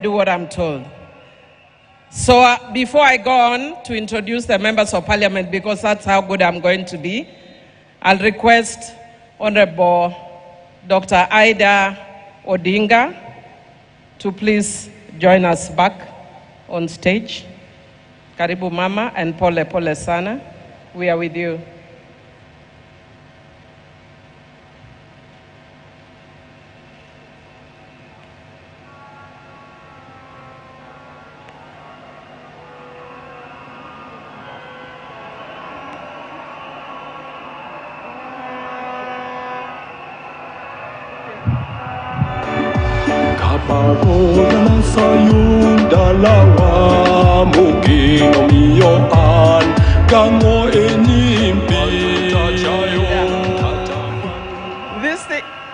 do what I'm told. So before I go on to introduce the members of parliament, because that's how good I'm going to be, I'll request Honorable Dr. Raila Odinga to please join us back on stage. Karibu Mama and pole sana. We are with you.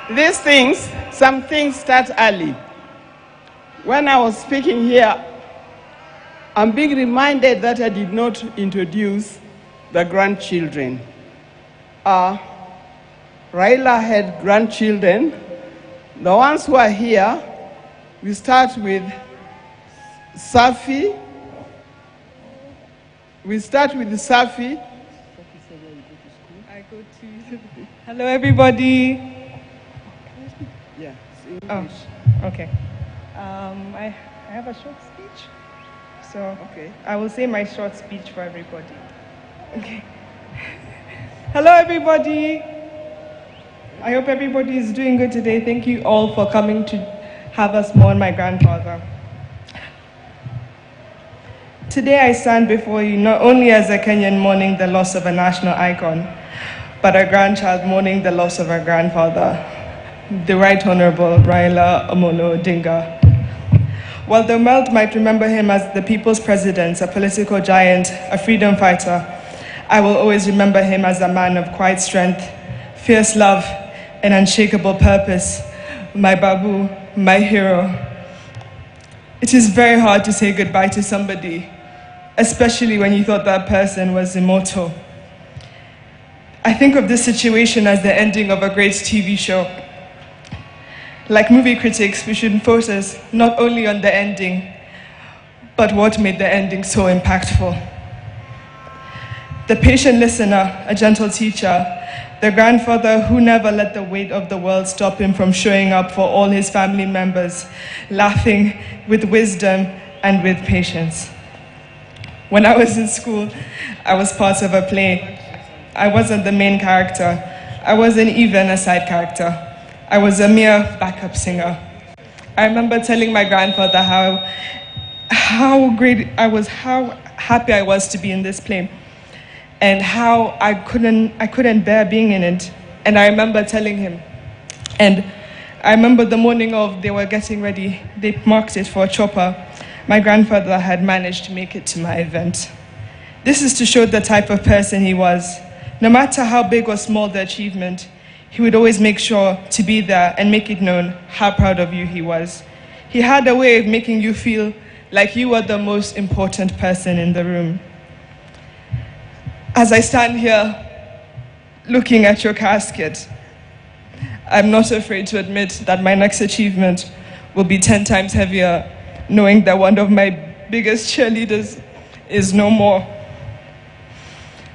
These things, some things start early. When I was speaking here, I'm being reminded that I did not introduce the grandchildren. Raila had grandchildren. The ones who are here, we start with Safi. I go to. Hello, everybody. Yeah, it's Oh, English. okay. I have a short speech, so Okay. I will say my short speech for everybody. Okay. Hello, everybody. I hope everybody is doing good today. Thank you all for coming to have us mourn my grandfather. Today I stand before you not only as a Kenyan mourning the loss of a national icon, but a grandchild mourning the loss of her grandfather, the Right Honorable Raila Odinga. While the world might remember him as the people's president, a political giant, a freedom fighter, I will always remember him as a man of quiet strength, fierce love, and unshakable purpose, my Babu, my hero. It is very hard to say goodbye to somebody, especially when you thought that person was immortal. I think of this situation as the ending of a great TV show. Like movie critics, we should focus not only on the ending, but what made the ending so impactful. The patient listener, a gentle teacher, the grandfather who never let the weight of the world stop him from showing up for all his family members, laughing with wisdom and with patience. When I was in school, I was part of a play. I wasn't the main character. I wasn't even a side character. I was a mere backup singer. I remember telling my grandfather how happy I was to be in this play, and how I couldn't bear being in it. And I remember telling him, and I remember the morning of they were getting ready, they marked it for a chopper. My grandfather had managed to make it to my event. This is to show the type of person he was. No matter how big or small the achievement, he would always make sure to be there and make it known how proud of you he was. He had a way of making you feel like you were the most important person in the room. As I stand here looking at your casket, I'm not afraid to admit that my next achievement will be 10 times heavier, knowing that one of my biggest cheerleaders is no more.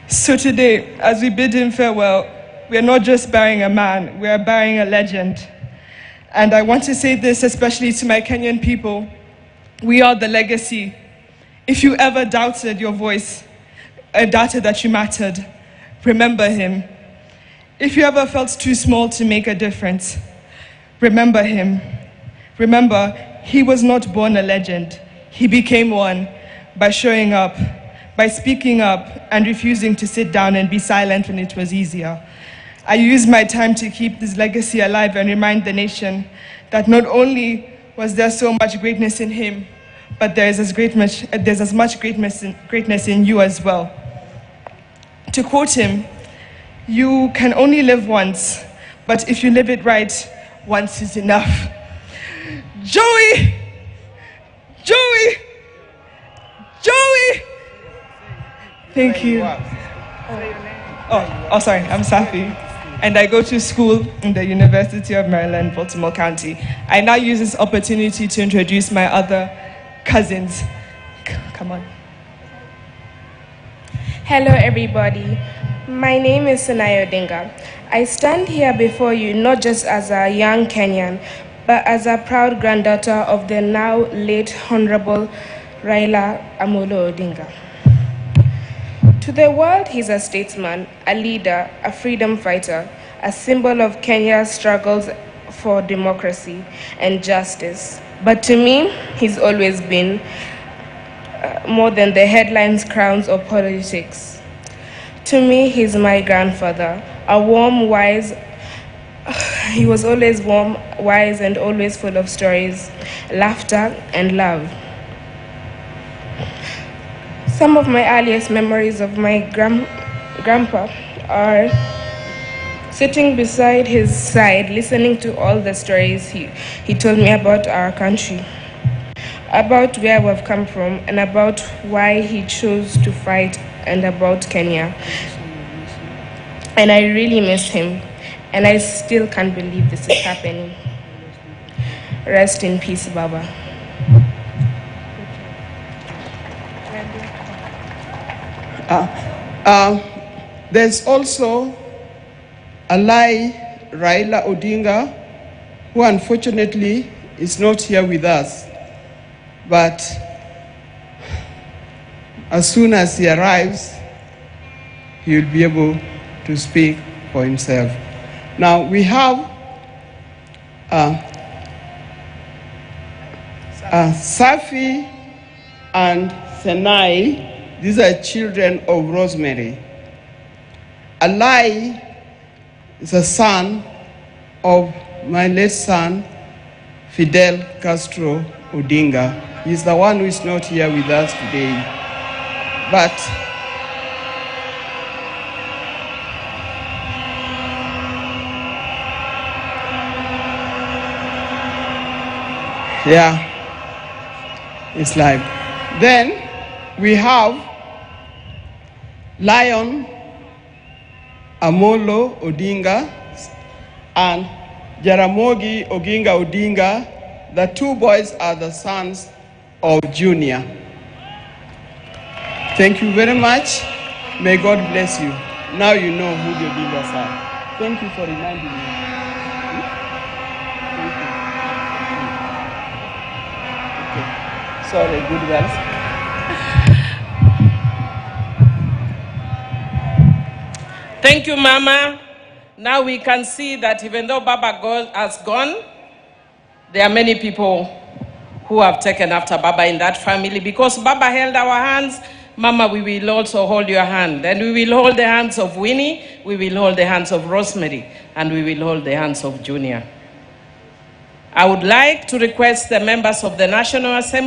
So today, as we bid him farewell, we are not just burying a man, we are burying a legend. And I want to say this especially to my Kenyan people: we are the legacy. If you ever doubted your voice, doubted that you mattered, remember him. If you ever felt too small to make a difference, remember him. Remember, he was not born a legend. He became one by showing up, by speaking up, and refusing to sit down and be silent when it was easier. I use my time to keep this legacy alive and remind the nation that not only was there so much greatness in him, but there's as much greatness in you as well. To quote him, "You can only live once, but if you live it right, once is enough." Joey! Joey! Joey! Thank you. Oh, sorry, I'm Safi. and I go to school in the University of Maryland, Baltimore County. I now use this opportunity to introduce my other cousins. Come on. Hello, everybody. My name is Raila Odinga. I stand here before you not just as a young Kenyan, but as a proud granddaughter of the now late Honorable Raila Odinga. To the world, he's a statesman, a leader, a freedom fighter, a symbol of Kenya's struggles for democracy and justice. But to me, he's always been more than the headlines, crowns, or politics. To me, he's my grandfather, a warm, wise. He was always warm, wise, and always full of stories, laughter, and love. Some of my earliest memories of my grandpa are sitting beside his side, listening to all the stories he told me about our country, about where we've come from, and about why he chose to fight, and about Kenya. And I really miss him, and I still can't believe this is happening. Rest in peace, Baba. There's also Raila Odinga, who unfortunately is not here with us. But as soon as he arrives, he will be able to speak for himself. Now we have Safi and Senai. These are children of Rosemary. Alai is a son of my late son, Fidel Castro Odinga. He's the one who is not here with us today. But yeah, it's live. Then we have Lion Amolo Odinga and Jaramogi Oginga Odinga. The two boys are the sons of Junior. Thank you very much. May God bless you. Now you know who the Odingas are. Thank you for reminding me. Thank you. Okay. Sorry, good girls. Thank you, Mama. Now we can see that even though Baba has gone, there are many people who have taken after Baba in that family. Because Baba held our hands, Mama, we will also hold your hand. And we will hold the hands of Winnie, we will hold the hands of Rosemary, and we will hold the hands of Junior. I would like to request the members of the National Assembly